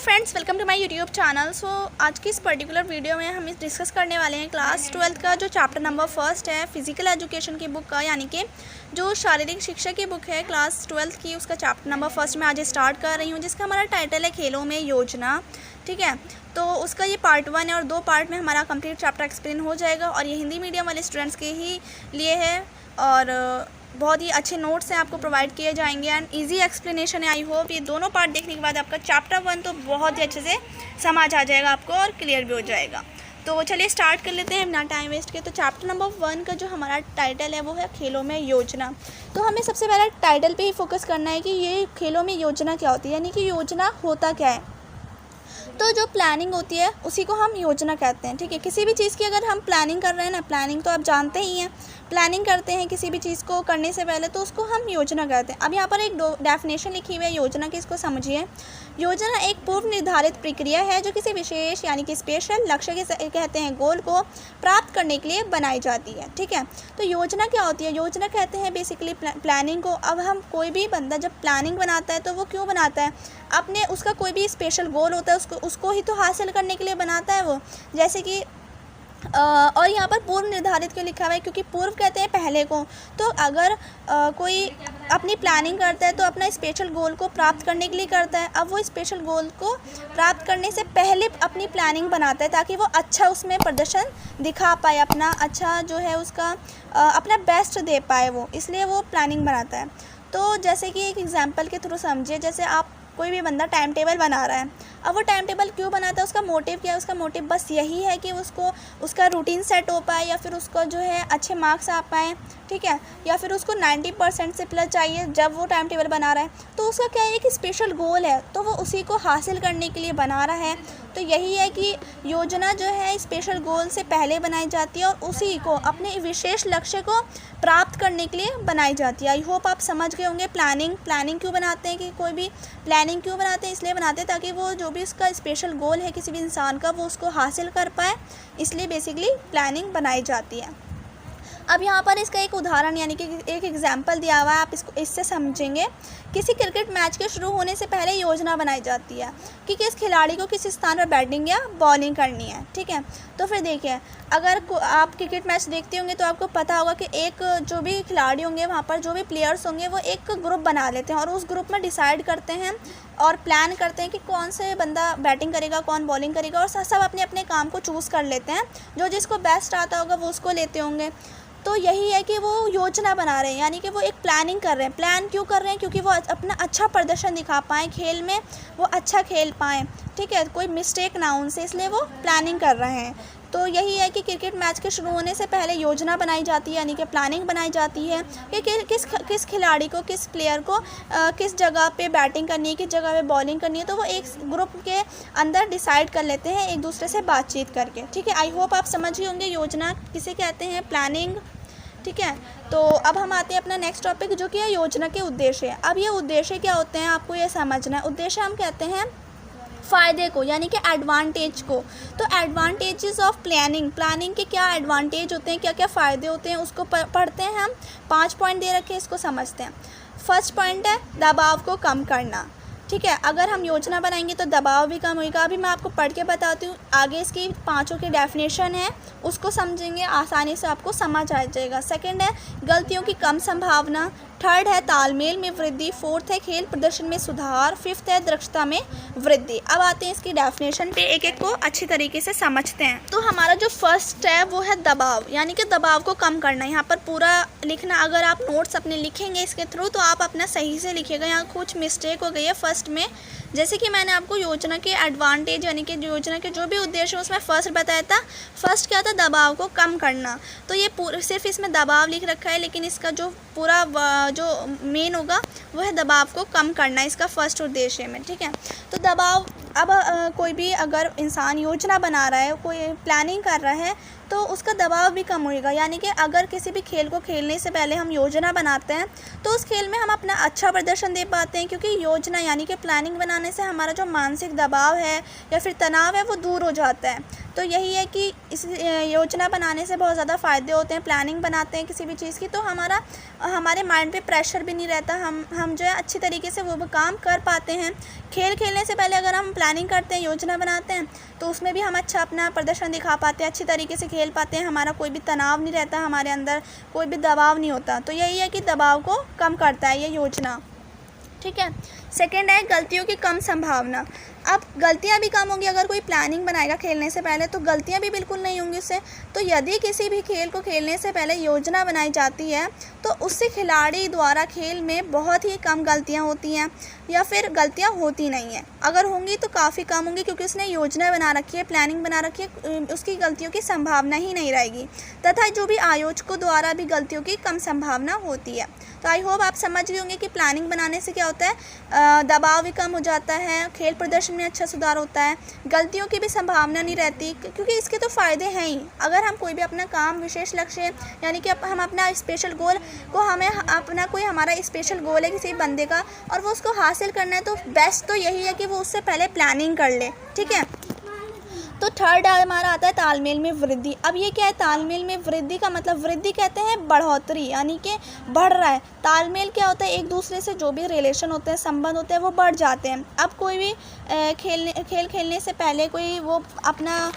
Friends, welcome to my YouTube channel. So आज की इस पर्टिकुलर वीडियो में हम डिस्कस करने वाले हैं क्लास 12 का जो चैप्टर नंबर 1 है फिजिकल एजुकेशन की बुक का, यानी कि जो शारीरिक शिक्षा की बुक है क्लास 12 की, उसका चैप्टर नंबर 1 मैं आज स्टार्ट कर रही हूँ, जिसका हमारा टाइटल है खेलों में योजना। ठीक है, तो उसका ये पार्ट 1 है और 2 पार्ट में हमारा कंप्लीट चैप्टर एक्सप्लेन हो जाएगा। और ये हिंदी मीडियम वाले स्टूडेंट्स के ही लिए है और बहुत ही अच्छे नोट्स हैं आपको प्रोवाइड किए जाएंगे एंड इजी एक्सप्लेनेशन है। आई होप ये दोनों पार्ट देखने के बाद आपका चैप्टर 1 तो बहुत ही अच्छे से समझ आ जाएगा आपको और क्लियर भी हो जाएगा। तो चलिए स्टार्ट कर लेते हैं बिना टाइम वेस्ट के। तो चैप्टर नंबर 1 का जो हमारा टाइटल है वो है खेलों में योजना। तो हमें सबसे पहले टाइटल पे ही फोकस करना है कि ये खेलों में योजना क्या होती है, यानी कि योजना होता क्या है। तो जो प्लानिंग होती है उसी को हम योजना कहते हैं। ठीक है, किसी भी चीज़ की अगर हम प्लानिंग कर रहे हैं ना, प्लानिंग तो आप जानते ही हैं, प्लानिंग करते हैं किसी भी चीज़ को करने से पहले, तो उसको हम योजना कहते हैं। अब यहाँ पर एक डेफिनेशन लिखी हुई है योजना की, इसको समझिए। योजना एक पूर्व निर्धारित प्रक्रिया है जो किसी विशेष यानी कि स्पेशल लक्ष्य के कहते हैं गोल को प्राप्त करने के लिए बनाई जाती है। ठीक है, तो योजना क्या होती है? योजना कहते हैं बेसिकली प्लानिंग को। अब हम कोई भी बंदा जब प्लानिंग बनाता है तो वो क्यों बनाता है? अपने उसका कोई भी स्पेशल गोल होता है उसको ही तो हासिल करने के लिए बनाता है वो। जैसे कि और यहाँ पर पूर्व निर्धारित क्यों लिखा हुआ है? क्योंकि पूर्व कहते हैं पहले को। तो अगर कोई अपनी प्लानिंग करता है तो अपना स्पेशल गोल को प्राप्त करने के लिए करता है। अब वो स्पेशल गोल को प्राप्त करने से पहले अपनी प्लानिंग बनाता है ताकि वो अच्छा उसमें प्रदर्शन दिखा पाए, अपना अच्छा जो है उसका अपना बेस्ट दे पाए वो, इसलिए वो प्लानिंग बनाता है। तो जैसे कि एक एग्जांपल के थ्रू समझिए, जैसे आप कोई भी बंदा टाइम टेबल बना रहा है। अब वो टाइम टेबल क्यों बनाता है? उसका मोटिव क्या है? उसका मोटिव बस यही है कि उसका रूटीन सेट हो पाए या फिर उसको जो है अच्छे मार्क्स आ पाए। ठीक है, या फिर उसको 90% से प्लस चाहिए जब वो टाइम टेबल बना रहा है। तो उसका क्या है कि स्पेशल गोल है, तो वो उसी को हासिल करने के लिए बना रहा है। तो यही है कि योजना जो है स्पेशल गोल से पहले बनाई जाती है और उसी को अपने विशेष लक्ष्य को प्राप्त करने के लिए बनाई जाती है। आई होप आप समझ गए होंगे प्लानिंग क्यों बनाते हैं, कि कोई भी प्लानिंग क्यों बनाते हैं? इसलिए बनाते हैं ताकि वो जो भी उसका स्पेशल गोल है किसी भी इंसान का, वो उसको हासिल कर पाए, इसलिए बेसिकली प्लानिंग बनाई जाती है। अब यहाँ पर इसका एक उदाहरण यानी कि एक एग्जाम्पल दिया हुआ है, आप इससे समझेंगे। किसी क्रिकेट मैच के शुरू होने से पहले योजना बनाई जाती है कि किस खिलाड़ी को किस स्थान पर बैटिंग या बॉलिंग करनी है। ठीक है, तो फिर देखिए, अगर आप क्रिकेट मैच देखते होंगे तो आपको पता होगा कि एक जो भी खिलाड़ी होंगे वहाँ पर जो भी प्लेयर्स होंगे वो एक ग्रुप बना लेते हैं और उस ग्रुप में डिसाइड करते हैं और प्लान करते हैं कि कौन से बंदा बैटिंग करेगा, कौन बॉलिंग करेगा, और सब अपने अपने काम को चूज़ कर लेते हैं। जो जिसको बेस्ट आता होगा वो उसको लेते होंगे। तो यही है कि वो योजना बना रहे हैं, यानी कि वो एक प्लानिंग कर रहे हैं। प्लान क्यों कर रहे हैं? क्योंकि वो अपना अच्छा प्रदर्शन दिखा पाएँ खेल में, वो अच्छा खेल पाएँ। ठीक है, कोई मिस्टेक ना हो उनसे, इसलिए वो प्लानिंग कर रहे हैं। तो यही है कि क्रिकेट मैच के शुरू होने से पहले योजना बनाई जाती है, यानी कि प्लानिंग बनाई जाती है कि किस खिलाड़ी को, किस प्लेयर को किस जगह पे बैटिंग करनी है, किस जगह पे बॉलिंग करनी है। तो वो एक ग्रुप के अंदर डिसाइड कर लेते हैं एक दूसरे से बातचीत करके। ठीक है, आई होप आप समझ ही होंगे योजना किसे कहते हैं, प्लानिंग। ठीक है, तो अब हम आते हैं अपना नेक्स्ट टॉपिक जो कि है योजना के उद्देश्य। अब ये उद्देश्य क्या होते हैं आपको ये समझना है। उद्देश्य हम कहते हैं फ़ायदे को, यानी कि एडवांटेज को। तो एडवांटेजेस ऑफ प्लानिंग के क्या एडवांटेज होते हैं, क्या क्या फ़ायदे होते हैं, उसको पढ़ते हैं हम। 5 पॉइंट दे रखे हैं, इसको समझते हैं। फर्स्ट पॉइंट है दबाव को कम करना। ठीक है, अगर हम योजना बनाएंगे तो दबाव भी कम होगा। अभी मैं आपको पढ़ के बताती हूँ, आगे इसकी 5 की डेफिनेशन है, उसको समझेंगे आसानी से आपको समझ आ जाएगा। सेकंड है गलतियों की कम संभावना। थर्ड है तालमेल में वृद्धि। फोर्थ है खेल प्रदर्शन में सुधार। फिफ्थ है दक्षता में वृद्धि। अब आते हैं इसकी डेफिनेशन पे, एक एक को अच्छी तरीके से समझते हैं। तो हमारा जो फर्स्ट है वो है दबाव, यानी कि दबाव को कम करना। यहाँ पर पूरा लिखना, अगर आप नोट्स अपने लिखेंगे इसके थ्रू तो आप अपना सही से लिखिएगा। यहाँ कुछ मिस्टेक हो गई है फर्स्ट में। जैसे कि मैंने आपको योजना के एडवांटेज यानी कि योजना के जो भी उद्देश्य है उसमें फर्स्ट बताया था। फर्स्ट क्या था? दबाव को कम करना। तो ये सिर्फ इसमें दबाव लिख रखा है, लेकिन इसका जो पूरा जो मेन होगा वो है दबाव को कम करना, इसका फर्स्ट उद्देश्य में। ठीक है, तो दबाव, अब कोई भी अगर इंसान योजना बना रहा है, कोई प्लानिंग कर रहा है, तो उसका दबाव भी कम होएगा। यानी कि अगर किसी भी खेल को खेलने से पहले हम योजना बनाते हैं तो उस खेल में हम अपना अच्छा प्रदर्शन दे पाते हैं, क्योंकि योजना यानी कि प्लानिंग बनाने से हमारा जो मानसिक दबाव है या फिर तनाव है वो दूर हो जाता है। तो यही है कि इस योजना बनाने से बहुत ज़्यादा फ़ायदे होते हैं। प्लानिंग बनाते हैं किसी भी चीज़ की तो हमारे माइंड पे प्रेशर भी नहीं रहता, हम जो है अच्छी तरीके से वो काम कर पाते हैं। खेल खेलने से पहले अगर हम प्लानिंग करते हैं, योजना बनाते हैं, तो उसमें भी हम अच्छा अपना प्रदर्शन दिखा पाते हैं, अच्छी तरीके से खेल पाते हैं। हमारा कोई भी तनाव नहीं रहता, हमारे अंदर कोई भी दबाव नहीं होता। तो यही है कि दबाव को कम करता है ये योजना। ठीक है। सेकंड है गलतियों की कम संभावना। अब गलतियां भी कम होंगी अगर कोई प्लानिंग बनाएगा खेलने से पहले, तो गलतियां भी बिल्कुल नहीं होंगी उससे। तो यदि किसी भी खेल को खेलने से पहले योजना बनाई जाती है तो उससे खिलाड़ी द्वारा खेल में बहुत ही कम गलतियां होती हैं या फिर गलतियां होती नहीं हैं। अगर होंगी तो काफ़ी कम होंगी, क्योंकि उसने योजना बना रखी है, प्लानिंग बना रखी है, उसकी गलतियों की संभावना ही नहीं रहेगी। तथा जो भी आयोजकों द्वारा भी गलतियों की कम संभावना होती है। तो आई होप आप समझ गए होंगे कि प्लानिंग बनाने से क्या होता है, दबाव भी कम हो जाता है, खेल प्रदर्शन में अच्छा सुधार होता है, गलतियों की भी संभावना नहीं रहती, क्योंकि इसके तो फ़ायदे हैं ही। अगर हम कोई भी अपना काम, विशेष लक्ष्य यानी कि हम अपना स्पेशल गोल को, हमें अपना कोई हमारा स्पेशल गोल है किसी बंदे का और वो उसको हासिल करना है, तो बेस्ट तो यही है कि वो उससे पहले प्लानिंग कर ले। ठीक है। तो थर्ड हमारा आता है तालमेल में वृद्धि। अब ये क्या है, तालमेल में वृद्धि का मतलब, वृद्धि कहते हैं बढ़ोतरी, यानी कि बढ़ रहा है। तालमेल क्या होता है, एक दूसरे से जो भी रिलेशन होते हैं, संबंध होते हैं, वो बढ़ जाते हैं। अब कोई भी खेल खेलने से पहले कोई वो अपना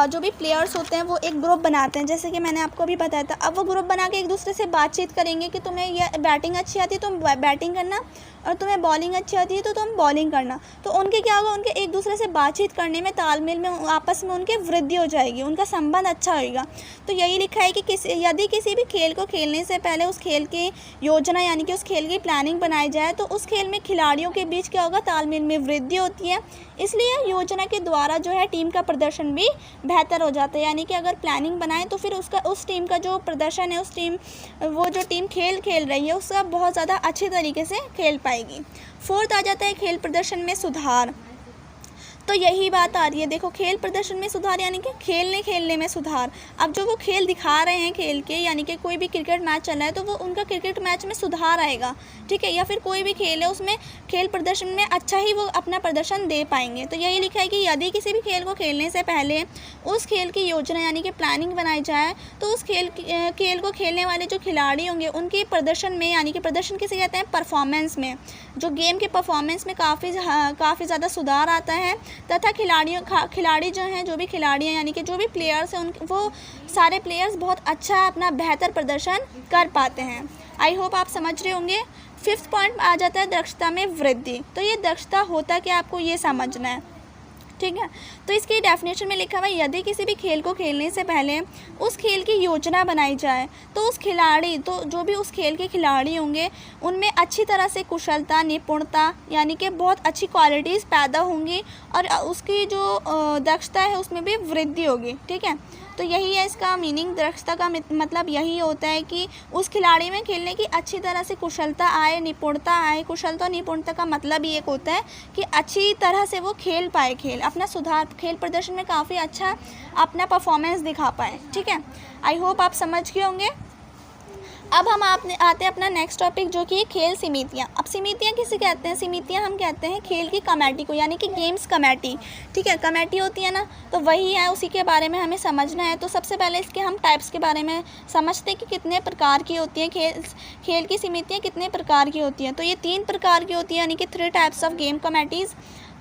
जो भी प्लेयर्स होते हैं वो एक ग्रुप बनाते हैं, जैसे कि मैंने आपको अभी बताया था। अब वो ग्रुप बना के एक दूसरे से बातचीत करेंगे कि तुम्हें ये बैटिंग अच्छी आती है तुम बैटिंग करना, और तुम्हें बॉलिंग अच्छी आती है तो तुम बॉलिंग करना। तो उनके क्या होगा, उनके एक दूसरे से बातचीत करने में, तालमेल में, आपस में उनके वृद्धि हो जाएगी, उनका संबंध अच्छा होगा। तो यही लिखा है कि यदि किसी भी खेल को खेलने से पहले उस खेल की योजना यानी कि उस खेल की प्लानिंग बनाई जाए तो उस खेल में खिलाड़ियों के बीच क्या होगा, तालमेल में वृद्धि होती है। इसलिए योजना के द्वारा जो है टीम का प्रदर्शन भी बेहतर हो जाता है। यानी कि अगर प्लानिंग बनाए तो फिर उस टीम का जो प्रदर्शन है, वो जो टीम खेल रही है उसका बहुत ज़्यादा अच्छे तरीके से खेल पाएगी। फोर्थ आ जाता है खेल प्रदर्शन में सुधार। तो यही बात आ रही है, देखो खेल प्रदर्शन में सुधार यानी कि खेलने में सुधार। अब जो वो खेल दिखा रहे हैं खेल के, यानी कि कोई भी क्रिकेट मैच चल रहा है तो वो उनका क्रिकेट मैच में सुधार आएगा। ठीक है। या फिर कोई भी खेल है उसमें खेल प्रदर्शन में अच्छा ही वो अपना प्रदर्शन दे पाएंगे। तो यही लिखा है कि यदि किसी भी खेल को खेलने से पहले उस खेल की योजना यानी कि प्लानिंग बनाई जाए तो उस खेल को खेलने वाले जो खिलाड़ी होंगे उनके प्रदर्शन में, यानी कि प्रदर्शन किसे कहते हैं, परफॉर्मेंस में, जो गेम के परफॉर्मेंस में काफ़ी ज़्यादा सुधार आता है। तथा खिलाड़ी जो हैं, जो भी खिलाड़ी हैं यानी कि जो भी प्लेयर्स हैं, वो सारे प्लेयर्स बहुत अच्छा अपना बेहतर प्रदर्शन कर पाते हैं। आई होप आप समझ रहे होंगे। फिफ्थ पॉइंट आ जाता है दक्षता में वृद्धि। तो ये दक्षता होता क्या, आपको ये समझना है। ठीक है। तो इसकी डेफिनेशन में लिखा हुआ है, यदि किसी भी खेल को खेलने से पहले उस खेल की योजना बनाई जाए तो जो भी उस खेल के खिलाड़ी होंगे उनमें अच्छी तरह से कुशलता, निपुणता यानी कि बहुत अच्छी क्वालिटीज़ पैदा होंगी और उसकी जो दक्षता है उसमें भी वृद्धि होगी। ठीक है। तो यही है इसका मीनिंग। दक्षता का मतलब यही होता है कि उस खिलाड़ी में खेलने की अच्छी तरह से कुशलता आए, निपुणता आए। कुशलता और निपुणता का मतलब ही एक होता है कि अच्छी तरह से वो खेल पाए, अपना सुधार, खेल प्रदर्शन में काफ़ी अच्छा अपना परफॉर्मेंस दिखा पाए। ठीक है। आई होप आप समझ गए होंगे। अब हम आते हैं अपना नेक्स्ट टॉपिक, जो कि खेल समितियाँ। अब समितियाँ किसे कहते हैं, समितियाँ हम कहते हैं खेल की कमेटी को, यानी कि गेम्स कमेटी। ठीक है। कमेटी होती है ना, तो वही है, उसी के बारे में हमें समझना है। तो सबसे पहले इसके हम टाइप्स के बारे में समझते हैं कि कितने प्रकार की होती हैं खेल की समितियाँ, कितने प्रकार की होती हैं। तो ये 3 प्रकार की होती है, यानी कि 3 टाइप्स ऑफ गेम कमेटीज़।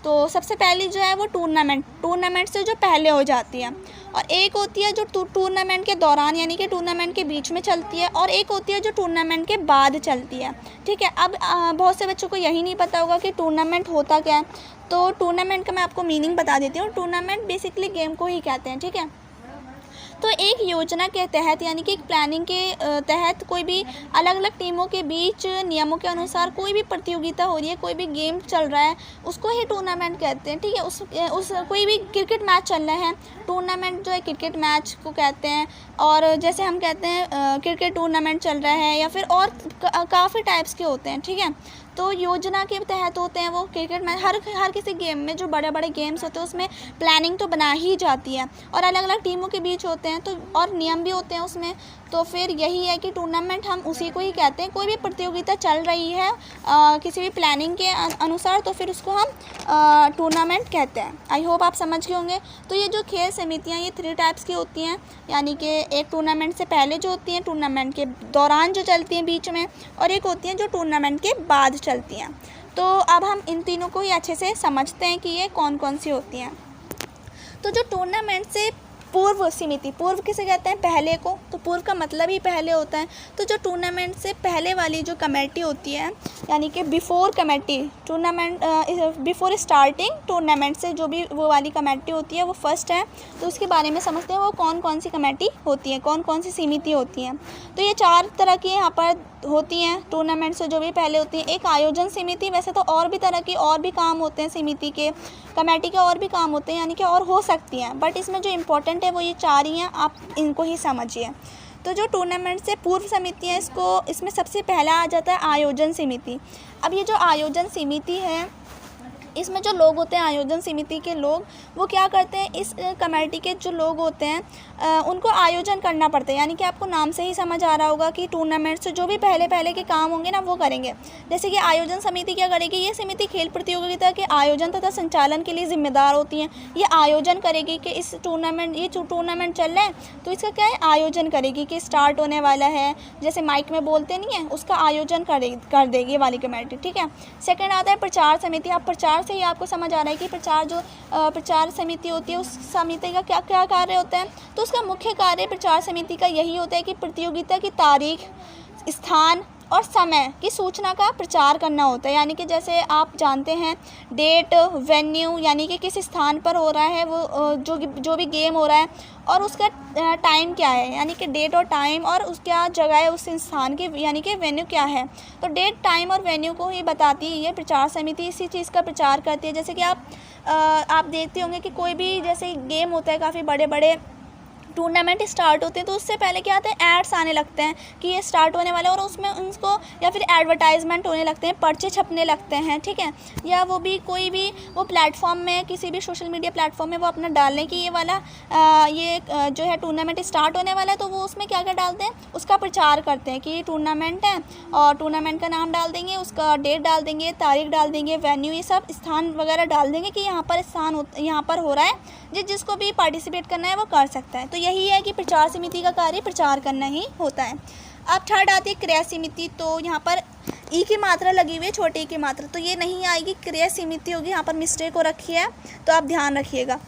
तो सबसे पहली जो है वो टूर्नामेंट से जो पहले हो जाती है, और एक होती है जो टूर्नामेंट के दौरान यानी कि टूर्नामेंट के बीच में चलती है, और एक होती है जो टूर्नामेंट के बाद चलती है। ठीक है। अब बहुत से बच्चों को यही नहीं पता होगा कि टूर्नामेंट होता क्या है। तो टूर्नामेंट का मैं आपको मीनिंग बता देती हूँ। टूर्नामेंट बेसिकली गेम को ही कहते हैं। ठीक है। तो एक योजना के तहत यानी कि एक प्लानिंग के तहत कोई भी अलग अलग टीमों के बीच नियमों के अनुसार कोई भी प्रतियोगिता हो रही है, कोई भी गेम चल रहा है, उसको ही टूर्नामेंट कहते हैं। ठीक है। उस कोई भी क्रिकेट मैच चल रहा है, टूर्नामेंट जो है क्रिकेट मैच को कहते हैं। और जैसे हम कहते हैं क्रिकेट टूर्नामेंट चल रहा है, या फिर और काफ़ी टाइप्स के होते हैं। ठीक है। तो योजना के तहत होते हैं वो क्रिकेट मैच। हर किसी गेम में जो बड़े बड़े गेम्स होते हैं उसमें प्लानिंग तो बना ही जाती है और अलग अलग टीमों के बीच होते हैं, तो और नियम भी होते हैं उसमें। तो फिर यही है कि टूर्नामेंट हम उसी को ही कहते हैं। कोई भी प्रतियोगिता चल रही है किसी भी प्लानिंग के अनुसार, तो फिर उसको हम टूर्नामेंट कहते हैं। आई होप आप समझ गए होंगे। तो ये जो खेल समितियाँ ये 3 टाइप्स की होती हैं, यानी कि एक टूर्नामेंट से पहले जो होती हैं, टूर्नामेंट के दौरान जो चलती हैं बीच में, और एक होती हैं जो टूर्नामेंट के बाद चलती हैं। तो अब हम इन तीनों को ही अच्छे से समझते हैं कि ये कौन कौन सी होती हैं। तो जो टूर्नामेंट से पूर्व समिति, पूर्व किसे कहते हैं? पहले को। तो पूर्व का मतलब ही पहले होता है। तो जो टूर्नामेंट से पहले वाली जो कमेटी होती है, यानी कि before committee, tournament before starting tournament से जो भी वो वाली कमेटी होती है वो फर्स्ट है। तो उसके बारे में समझते हैं वो कौन कौन सी कमेटी होती है, कौन कौन सी समिति होती हैं। तो ये 4 तरह की यहाँ पर होती हैं टूर्नामेंट से जो भी पहले होती है। एक आयोजन समिति, वैसे तो और भी तरह की और भी काम होते हैं समिति के, कमेटी के और भी काम होते हैं, यानी कि और हो सकती हैं, बट इसमें जो इम्पोर्टेंट है वो ये 4 ही हैं, आप इनको ही समझिए। तो जो टूर्नामेंट से पूर्व समिति है, इसमें सबसे पहला आ जाता है आयोजन समिति। अब ये जो आयोजन समिति है, इसमें जो लोग होते हैं आयोजन समिति के लोग, वो क्या करते हैं, इस कमेटी के जो लोग होते हैं उनको आयोजन करना पड़ता है। यानी कि आपको नाम से ही समझ आ रहा होगा कि टूर्नामेंट से जो भी पहले के काम होंगे ना वो करेंगे। जैसे कि आयोजन समिति क्या करेगी, ये समिति खेल प्रतियोगिता के आयोजन तथा संचालन के लिए जिम्मेदार होती हैं। ये आयोजन करेगी कि इस टूर्नामेंट, ये टूर्नामेंट चल रहा है तो इसका क्या है, आयोजन करेगी कि स्टार्ट होने वाला है, जैसे माइक में बोलते नहीं है, उसका आयोजन कर देगी ये वाली कमेटी, ठीक है। सेकेंड आता है प्रचार समिति। आप प्रचार से ही आपको समझ आ रहा है कि प्रचार समिति होती है, उस समिति का क्या क्या कार्य होता है। तो उसका मुख्य कार्य प्रचार समिति का यही होता है कि प्रतियोगिता की तारीख, स्थान और समय की सूचना का प्रचार करना होता है। यानी कि जैसे आप जानते हैं डेट, वेन्यू, यानी कि किस स्थान पर हो रहा है वो जो भी गेम हो रहा है, और उसका टाइम क्या है, यानी कि डेट और टाइम, और उस क्या जगह है उस स्थान की, यानी कि वेन्यू क्या है। तो डेट, टाइम और वेन्यू को ही बताती है ये प्रचार समिति, इसी चीज़ का प्रचार करती है। जैसे कि आप देखते होंगे कि कोई भी जैसे गेम होता है, काफ़ी बड़े बड़े टूर्नामेंट स्टार्ट होते हैं, तो उससे पहले क्या आते हैं, एड्स आने लगते हैं कि ये स्टार्ट होने वाला है, और उसमें उनको या फिर एडवर्टाइजमेंट होने लगते हैं, पर्चे छपने लगते हैं, ठीक है। या वो भी कोई भी वो प्लेटफॉर्म में, किसी भी सोशल मीडिया प्लेटफॉर्म में वो अपना डाल लें कि ये वाला जो है टूर्नामेंट स्टार्ट होने वाला है, तो वो उसमें क्या क्या डालते हैं, उसका प्रचार करते हैं कि ये टूर्नामेंट है, और टूर्नामेंट का नाम डाल देंगे, उसका डेट डाल देंगे, तारीख डाल देंगे, वेन्यू, ये सब स्थान वगैरह डाल देंगे कि यहाँ पर हो रहा है, जिसको भी पार्टिसिपेट करना है वो कर सकता है। तो यही है कि प्रचार समिति का कार्य प्रचार करना ही होता है। अब थर्ड आती है क्रिया समिति। तो यहाँ पर ई की मात्रा लगी हुई है, छोटे ई की मात्रा, तो ये नहीं आएगी, क्रिया समिति होगी। यहाँ पर मिस्टेक हो रखी है, तो आप ध्यान रखिएगा।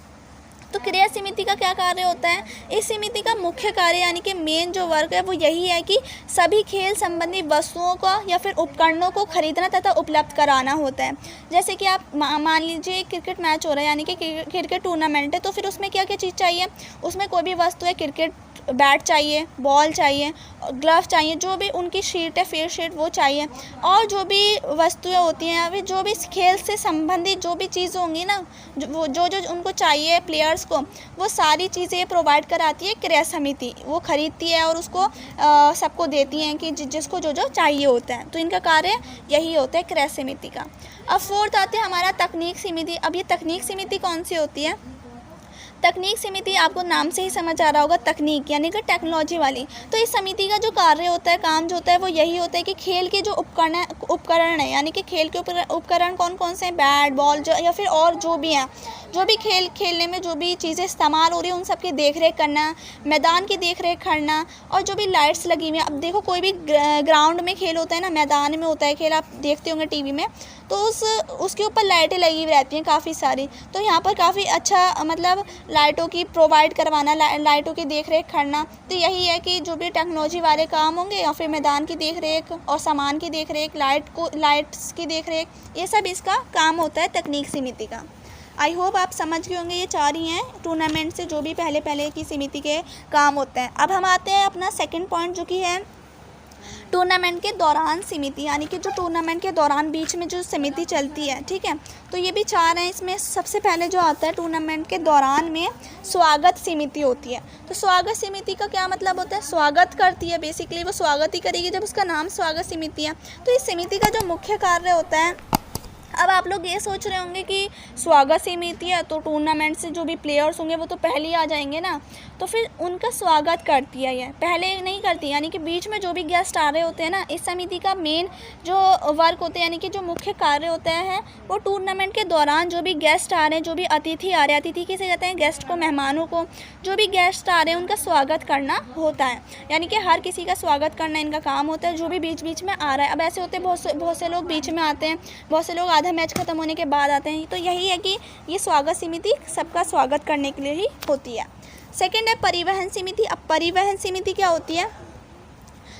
तो क्रिया समिति का क्या कार्य होता है, इस समिति का मुख्य कार्य यानी कि मेन जो वर्क है वो यही है कि सभी खेल संबंधी वस्तुओं का या फिर उपकरणों को खरीदना तथा उपलब्ध कराना होता है। जैसे कि आप मान लीजिए क्रिकेट मैच हो रहा है, यानी कि क्रिकेट टूर्नामेंट है, तो फिर उसमें क्या क्या चीज़ चाहिए, उसमें कोई भी वस्तु है, क्रिकेट बैट चाहिए, बॉल चाहिए, ग्लव चाहिए, जो भी उनकी शीट है, फेस शीट, वो चाहिए, और जो भी वस्तुएं होती हैं या फिर जो भी खेल से संबंधित जो भी चीज़ होंगी ना, जो उनको चाहिए प्लेयर्स को, वो सारी चीज़ें प्रोवाइड कराती है क्रिया समिति। वो खरीदती है और उसको सबको देती हैं कि जिसको जो चाहिए होता है। तो इनका कार्य यही होता है क्रिया समिति का। अब फोर्थ आते हैं हमारा तकनीक समिति। अब ये तकनीक समिति कौन सी होती है, तकनीक समिति आपको नाम से ही समझ आ रहा होगा, तकनीक यानी कि टेक्नोलॉजी वाली। तो इस समिति का जो कार्य होता है, काम जो होता है, वो यही होता है कि खेल के जो उपकरण है, यानी कि खेल के उपकरण कौन कौन से हैं, बैट, बॉल, या फिर और जो भी हैं, जो भी खेलने में जो भी चीज़ें इस्तेमाल हो रही हैं उन सब की देख रेख करना, मैदान की देख रेख करना, और जो भी लाइट्स लगी हुई हैं। अब देखो कोई भी ग्राउंड में खेल होता है ना, मैदान में होता है खेल, आप देखते होंगे टीवी में, तो उसके ऊपर लाइटें लगी हुई रहती हैं काफ़ी सारी। तो यहाँ पर काफ़ी अच्छा मतलब लाइटों की प्रोवाइड करवाना, लाइटों की देख रेख करना। तो यही है कि जो भी टेक्नोलॉजी वाले काम होंगे, या फिर मैदान की देख रेख और सामान की देख रेख, लाइट्स की देख रेख, ये सब इसका काम होता है तकनीक समिति का। आई होप आप समझ गए होंगे। ये 4 ही हैं टूर्नामेंट से जो भी पहले की समिति के काम होते हैं। अब हम आते हैं अपना सेकंड पॉइंट, जो कि है टूर्नामेंट के दौरान समिति, यानी कि जो टूर्नामेंट के दौरान बीच में जो समिति चलती है, ठीक है। तो ये भी 4 हैं। इसमें सबसे पहले जो आता है टूर्नामेंट के दौरान में स्वागत समिति होती है। तो स्वागत समिति का क्या मतलब होता है? स्वागत करती है, बेसिकली वो स्वागत ही करेगी जब उसका नाम स्वागत समिति है। तो इस समिति का जो मुख्य कार्य होता है, अब आप लोग ये सोच रहे होंगे कि स्वागत समिति है तो टूर्नामेंट से जो भी प्लेयर्स होंगे वो तो पहले ही आ जाएंगे ना, तो फिर उनका स्वागत करती है, ये पहले नहीं करती, यानी कि बीच में जो भी गेस्ट आ रहे होते हैं ना, इस समिति का मेन जो वर्क होते हैं, यानी कि जो मुख्य कार्य होता है वो टूर्नामेंट के दौरान जो भी गेस्ट आ रहे हैं, जो भी अतिथि आ रहे हैं, अतिथि किसे कहते हैं? गेस्ट को, मेहमानों को, जो भी गेस्ट आ रहे हैं उनका स्वागत करना होता है, यानी कि हर किसी का स्वागत करना इनका काम होता है, जो भी बीच बीच में आ रहा है। अब ऐसे होते हैं बहुत से लोग बीच में आते हैं, बहुत से लोग आधा मैच ख़त्म होने के बाद आते हैं। तो यही है कि ये स्वागत समिति सबका स्वागत करने के लिए ही होती है। सेकंड है परिवहन समिति। अब परिवहन समिति क्या होती है?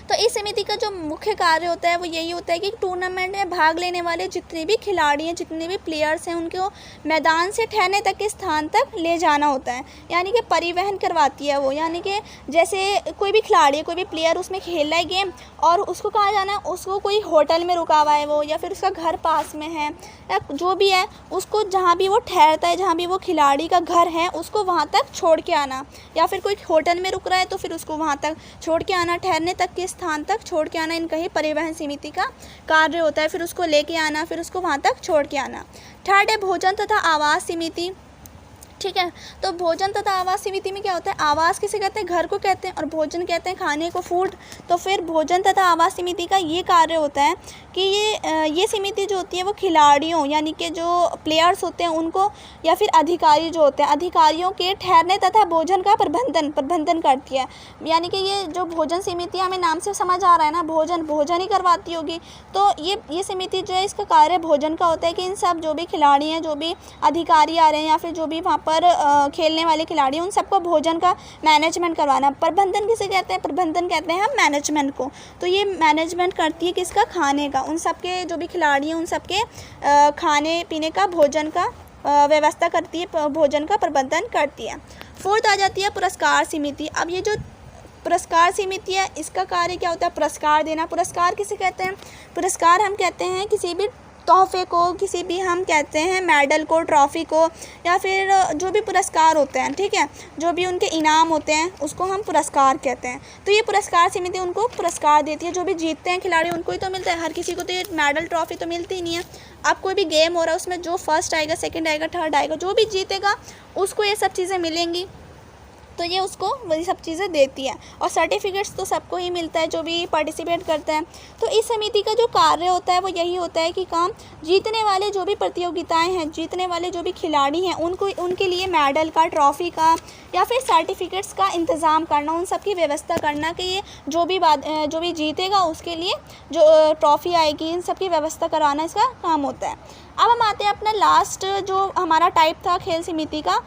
तो इस समिति का जो मुख्य कार्य होता है वो यही होता है कि टूर्नामेंट में भाग लेने वाले जितने भी खिलाड़ी हैं, जितने भी प्लेयर्स हैं, उनको मैदान से ठहरने तक के स्थान तक ले जाना होता है, यानी कि परिवहन करवाती है वो। यानी कि जैसे कोई भी खिलाड़ी, कोई भी प्लेयर उसमें खेल रहा है गेम और उसको कहाँ जाना है, उसको कोई होटल में रुका हुआ है वो, या फिर उसका घर पास में है, या जो भी है उसको जहाँ भी वो ठहरता है, जहाँ भी वो खिलाड़ी का घर है, उसको वहाँ तक छोड़ के आना, या फिर कोई होटल में रुक रहा है तो फिर उसको वहाँ तक छोड़ के आना, ठहरने तक के स्थान तक छोड़ के आना, इनका ही परिवहन समिति का कार्य होता है। फिर उसको लेके आना, फिर उसको वहाँ तक छोड़ के आना। थर्ड है भोजन तथा आवास समिति, ठीक है। तो भोजन तथा आवास समिति में क्या होता है? आवास किसे कहते हैं? घर को कहते हैं, और भोजन कहते हैं खाने को, फूड। तो फिर भोजन तथा आवास समिति का ये कार्य होता है कि ये समिति जो होती है वो खिलाड़ियों, यानी कि जो प्लेयर्स होते हैं उनको, या फिर अधिकारी जो होते हैं, अधिकारियों के ठहरने तथा भोजन का प्रबंधन करती है। यानी कि ये जो भोजन समिति, हमें नाम से समझ आ रहा है ना, भोजन ही करवाती होगी। तो ये समिति जो है, इसका कार्य भोजन का होता है कि इन सब जो भी खिलाड़ी हैं, जो भी अधिकारी आ रहे हैं, या फिर जो भी वहाँ पर खेलने वाले खिलाड़ी, उन सबको भोजन का मैनेजमेंट करवाना। प्रबंधन किसे कहते हैं? प्रबंधन कहते हैं हम मैनेजमेंट को। तो ये मैनेजमेंट करती है किसका? खाने का। उन सबके जो भी खिलाड़ी हैं उन सबके खाने पीने का, भोजन का व्यवस्था करती है, भोजन का प्रबंधन करती है। फोर्थ आ जाती है पुरस्कार समिति। अब ये जो पुरस्कार समिति है, इसका कार्य क्या होता है? पुरस्कार देना। पुरस्कार किसे कहते हैं? पुरस्कार हम कहते हैं किसी भी तोहफे को, किसी भी हम कहते हैं मेडल को, ट्रॉफ़ी को, या फिर जो भी पुरस्कार होते हैं, ठीक है, जो भी उनके इनाम होते हैं उसको हम पुरस्कार कहते हैं। तो ये पुरस्कार समिति उनको पुरस्कार देती है। जो भी जीतते हैं खिलाड़ी उनको ही तो मिलता है, हर किसी को तो ये मेडल ट्रॉफ़ी तो मिलती ही नहीं है। अब कोई भी गेम हो रहा है उसमें जो फर्स्ट आएगा, सेकंड आएगा, थर्ड आएगा, जो भी जीतेगा उसको ये सब चीज़ें मिलेंगी। तो ये उसको वही सब चीज़ें देती है, और सर्टिफिकेट्स तो सबको ही मिलता है जो भी पार्टिसिपेट करता है। तो इस समिति का जो कार्य होता है वो यही होता है कि काम जीतने वाले जो भी प्रतियोगिताएं हैं, जीतने वाले जो भी खिलाड़ी हैं, उनके लिए मेडल का, ट्रॉफ़ी का, या फिर सर्टिफिकेट्स का इंतज़ाम करना, उन सब की व्यवस्था करना कि ये जो भी जीतेगा उसके लिए जो ट्रॉफ़ी आएगी, इन सब की व्यवस्था कराना इसका काम होता है। अब हम आते हैं अपना लास्ट जो हमारा टाइप था खेल समिति का,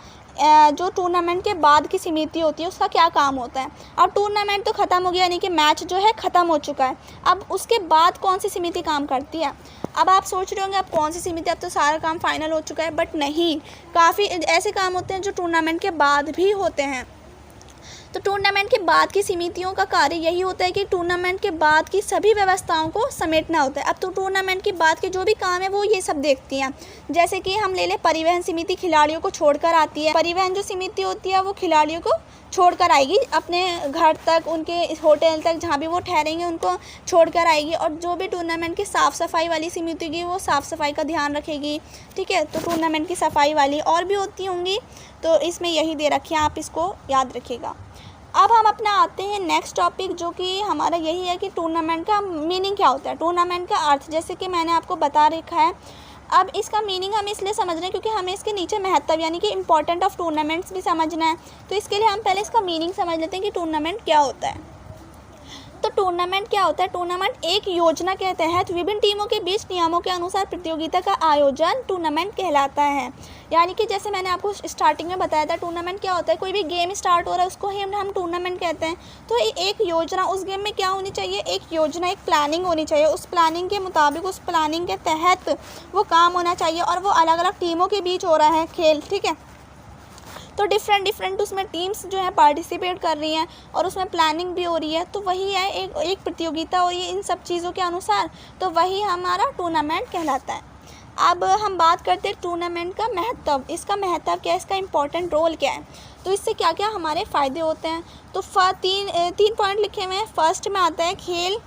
जो टूर्नामेंट के बाद की समिति होती है उसका क्या काम होता है। अब टूर्नामेंट तो ख़त्म हो गया, यानी कि मैच जो है ख़त्म हो चुका है। अब उसके बाद कौन सी समिति काम करती है? अब आप सोच रहे होंगे अब कौन सी समिति, अब तो सारा काम फाइनल हो चुका है, बट नहीं, काफ़ी ऐसे काम होते हैं जो टूर्नामेंट के बाद भी होते हैं। तो टूर्नामेंट के बाद की समितियों का कार्य यही होता है कि टूर्नामेंट के बाद की सभी व्यवस्थाओं को समेटना होता है। अब तो टूर्नामेंट के बाद के जो भी काम है वो ये सब देखती हैं। जैसे कि हम ले लें परिवहन समिति, खिलाड़ियों को छोड़कर आती है। परिवहन जो समिति होती है वो खिलाड़ियों को छोड़कर आएगी अपने घर तक, उनके होटल तक, जहाँ भी वो ठहरेंगे उनको छोड़कर आएगी। और जो भी टूर्नामेंट की साफ़ सफाई वाली समिति होगी वो साफ़ सफाई का ध्यान रखेगी, ठीक है। तो टूर्नामेंट की सफाई वाली और भी होती होंगी, तो इसमें यही दे रखी है, आप इसको याद रखिएगा। अब हम अपना आते हैं नेक्स्ट टॉपिक, जो कि हमारा यही है कि टूर्नामेंट का मीनिंग क्या होता है, टूर्नामेंट का अर्थ, जैसे कि मैंने आपको बता रखा है। अब इसका मीनिंग हम इसलिए समझ रहे हैं क्योंकि हमें इसके नीचे महत्व यानी कि इम्पोर्टेंट ऑफ टूर्नामेंट्स भी समझना है। तो इसके लिए हम पहले इसका मीनिंग समझ लेते हैं कि टूर्नामेंट क्या होता है। तो टूर्नामेंट क्या होता है? टूर्नामेंट एक योजना के तहत विभिन्न टीमों के बीच नियमों के अनुसार प्रतियोगिता का आयोजन टूर्नामेंट कहलाता है। यानी कि जैसे मैंने आपको स्टार्टिंग में बताया था, टूर्नामेंट क्या होता है, कोई भी गेम स्टार्ट हो रहा है उसको ही हम टूर्नामेंट कहते हैं। तो एक योजना, उस गेम में क्या होनी चाहिए, एक योजना, एक प्लानिंग होनी चाहिए। उस प्लानिंग के मुताबिक, उस प्लानिंग के तहत वो काम होना चाहिए, और वो अलग अलग टीमों के बीच हो रहा है खेल, ठीक है। तो डिफरेंट उसमें टीम्स जो है पार्टिसिपेट कर रही हैं और उसमें प्लानिंग भी हो रही है। तो वही है एक प्रतियोगिता हो रही है इन सब चीज़ों के अनुसार, तो वही हमारा टूर्नामेंट कहलाता है। अब हम बात करते हैं टूर्नामेंट का महत्व। इसका महत्व क्या है, इसका इम्पोर्टेंट रोल क्या है, तो इससे क्या क्या हमारे फ़ायदे होते हैं। तो तीन पॉइंट लिखे हुए हैं। फर्स्ट में आता है खेल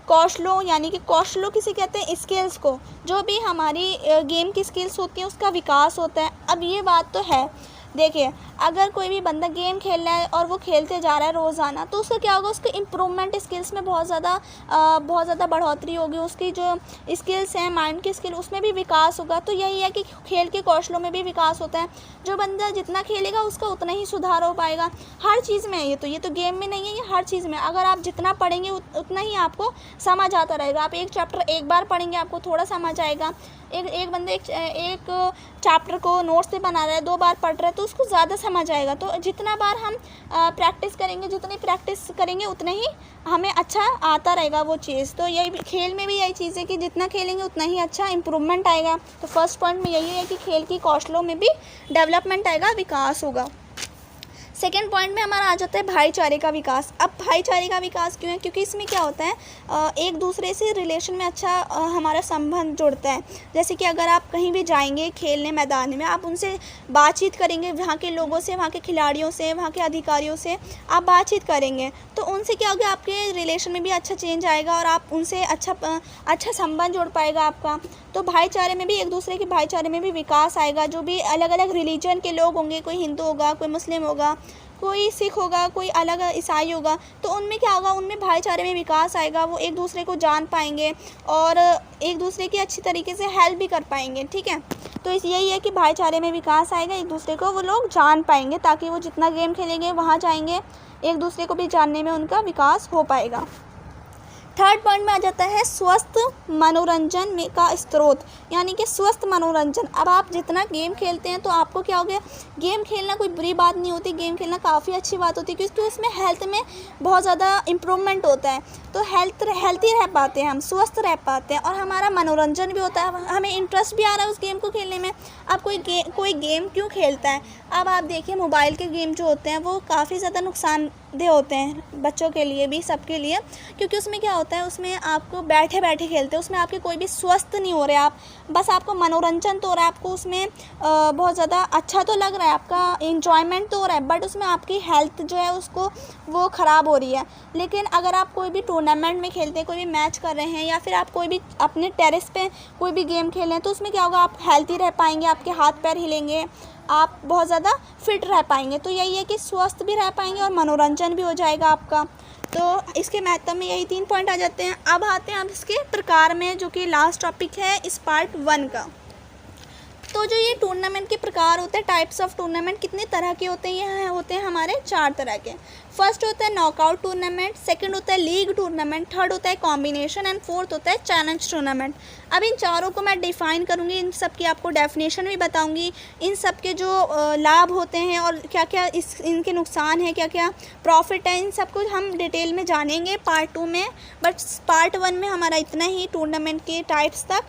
कौशलों, यानी कि कौशलों किसे कहते हैं, स्किल्स को, जो भी हमारी गेम की स्किल्स होती हैं उसका विकास होता है। अब ये बात तो है, देखिए अगर कोई भी बंदा गेम खेल रहा है और वो खेलते जा रहा है रोज़ाना, तो उसका क्या होगा, उसके इम्प्रूवमेंट स्किल्स में बहुत ज़्यादा बढ़ोतरी होगी। उसकी जो स्किल्स हैं, माइंड की स्किल, उसमें भी विकास होगा। तो यही है कि खेल के कौशलों में भी विकास होता है। जो बंदा जितना खेलेगा उसका उतना ही सुधार हो पाएगा हर चीज़ में। ये तो गेम में नहीं है, ये हर चीज़ में। अगर आप जितना पढ़ेंगे उतना ही आपको समझ आता रहेगा। आप एक चैप्टर एक बार पढ़ेंगे आपको थोड़ा समझ आएगा। एक बंदे एक चैप्टर को नोट्स से बना रहा है, 2 बार पढ़ रहा है, तो उसको ज़्यादा समझ आएगा। तो जितना बार हम प्रैक्टिस करेंगे, जितनी प्रैक्टिस करेंगे उतना ही हमें अच्छा आता रहेगा वो चीज़। तो यही खेल में भी यही चीज़ है कि जितना खेलेंगे उतना ही अच्छा इम्प्रूवमेंट आएगा। तो फर्स्ट पॉइंट में यही है कि खेल की कौशलों में भी डेवलपमेंट आएगा, विकास होगा। सेकेंड पॉइंट में हमारा आ जाता है भाईचारे का विकास। अब भाईचारे का विकास क्यों है, क्योंकि इसमें क्या होता है, एक दूसरे से रिलेशन में अच्छा हमारा संबंध जुड़ता है। जैसे कि अगर आप कहीं भी जाएंगे खेलने मैदान में, आप उनसे बातचीत करेंगे, वहाँ के लोगों से, वहाँ के खिलाड़ियों से, वहाँ के अधिकारियों से आप बातचीत करेंगे, तो उनसे क्या होगा, आपके रिलेशन में भी अच्छा चेंज आएगा और आप उनसे अच्छा संबंध जुड़ पाएगा आपका। तो भाईचारे में भी, एक दूसरे के भाईचारे में भी विकास आएगा। जो भी अलग अलग रिलीजन के लोग होंगे, कोई हिंदू होगा, कोई मुस्लिम होगा, कोई सिख होगा, कोई अलग ईसाई होगा, तो उनमें क्या होगा, उनमें भाईचारे में विकास आएगा। वो एक दूसरे को जान पाएंगे और एक दूसरे की अच्छी तरीके से हेल्प भी कर पाएंगे। ठीक है, तो यही है कि भाईचारे में विकास आएगा, एक दूसरे को वो लोग जान पाएंगे, ताकि वो जितना गेम खेलेंगे वहाँ जाएंगे, एक दूसरे को भी जानने में उनका विकास हो पाएगा। थर्ड पॉइंट में आ जाता है स्वस्थ मनोरंजन में का स्रोत, यानी कि स्वस्थ मनोरंजन। अब आप जितना गेम खेलते हैं तो आपको क्या हो गया, गेम खेलना कोई बुरी बात नहीं होती, गेम खेलना काफ़ी अच्छी बात होती है, क्योंकि उसमें हेल्थ में बहुत ज़्यादा इम्प्रूवमेंट होता है। तो हेल्थी रह पाते हैं हम, स्वस्थ रह पाते हैं और हमारा मनोरंजन भी होता है, हमें इंटरेस्ट भी आ रहा है उस गेम को खेलने में। अब कोई गेम क्यों खेलता है, अब आप देखिए मोबाइल के गेम जो होते हैं वो काफ़ी ज़्यादा नुकसानदेह होते हैं बच्चों के लिए भी, सबके लिए, क्योंकि उसमें क्या होता है, उसमें आपको बैठे बैठे खेलते हैं, उसमें आपके कोई भी स्वस्थ नहीं हो रहे, आप बस आपको मनोरंजन तो हो रहा है, आपको उसमें बहुत ज़्यादा अच्छा तो लग रहा है, आपका एंजॉयमेंट तो हो रहा है, बट उसमें आपकी हेल्थ जो है उसको वो ख़राब हो रही है। लेकिन अगर आप कोई भी टूर्नामेंट में खेलते हैं, कोई भी मैच कर रहे हैं, या फिर आप कोई भी अपने टेरेस पे कोई भी गेम खेल रहे हैं, तो उसमें क्या होगा, आप हेल्थी रह पाएंगे, आपके हाथ पैर हिलेंगे, आप बहुत ज़्यादा फिट रह पाएंगे। तो यही है कि स्वस्थ भी रह पाएंगे और मनोरंजन भी हो जाएगा आपका। तो इसके महत्व में यही 3 पॉइंट आ जाते हैं। अब आते हैं हम इसके प्रकार में, जो कि लास्ट टॉपिक है इस पार्ट 1 का। तो जो ये टूर्नामेंट के प्रकार होते हैं, टाइप्स ऑफ टूर्नामेंट, कितने तरह के होते हैं, ये होते हैं हमारे 4 तरह के। फर्स्ट होता है नॉकआउट टूर्नामेंट, सेकंड होता है लीग टूर्नामेंट, थर्ड होता है कॉम्बिनेशन एंड फोर्थ होता है चैलेंज टूर्नामेंट। अब इन चारों को मैं डिफ़ाइन करूँगी, इन सब की आपको डेफिनेशन भी बताऊँगी, इन सब के जो लाभ होते हैं और क्या क्या इनके नुकसान हैं, क्या क्या प्रॉफिट है, इन सब को हम डिटेल में जानेंगे पार्ट 2 में। बट पार्ट 1 में हमारा इतना ही टूर्नामेंट के टाइप्स तक,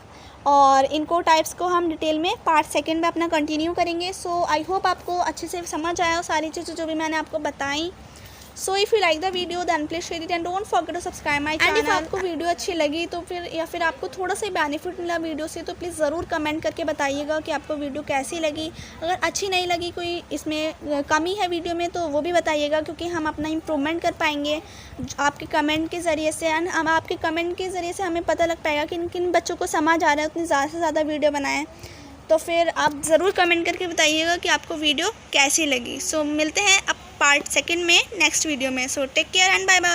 और इनको टाइप्स को हम डिटेल में पार्ट 2 में अपना कंटिन्यू करेंगे। सो आई होप आपको अच्छे से समझ आया सारी चीज़ें जो भी मैंने आपको बताई। So if you like the video then please share it and don't forget to subscribe my channel. And if आपको वीडियो अच्छी लगी तो फिर आपको थोड़ा सा बेनिफिट मिला वीडियो से, तो प्लीज़ ज़रूर कमेंट करके बताइएगा कि आपको वीडियो कैसी लगी। अगर अच्छी नहीं लगी, कोई इसमें कमी है वीडियो में, तो वो भी बताइएगा, क्योंकि हम अपना इम्प्रूवमेंट कर पाएंगे आपके कमेंट के ज़रिए से। एंड हम आपके कमेंट के ज़रिए से हमें पता लग पाएगा कि किन बच्चों को समझ आ रहा है, उतनी ज़्यादा से ज़्यादा वीडियो बनाएं। तो फिर आप ज़रूर कमेंट करके बताइएगा कि आपको वीडियो कैसी लगी। सो मिलते हैं अब पार्ट 2 में नेक्स्ट वीडियो में। So take care and bye bye.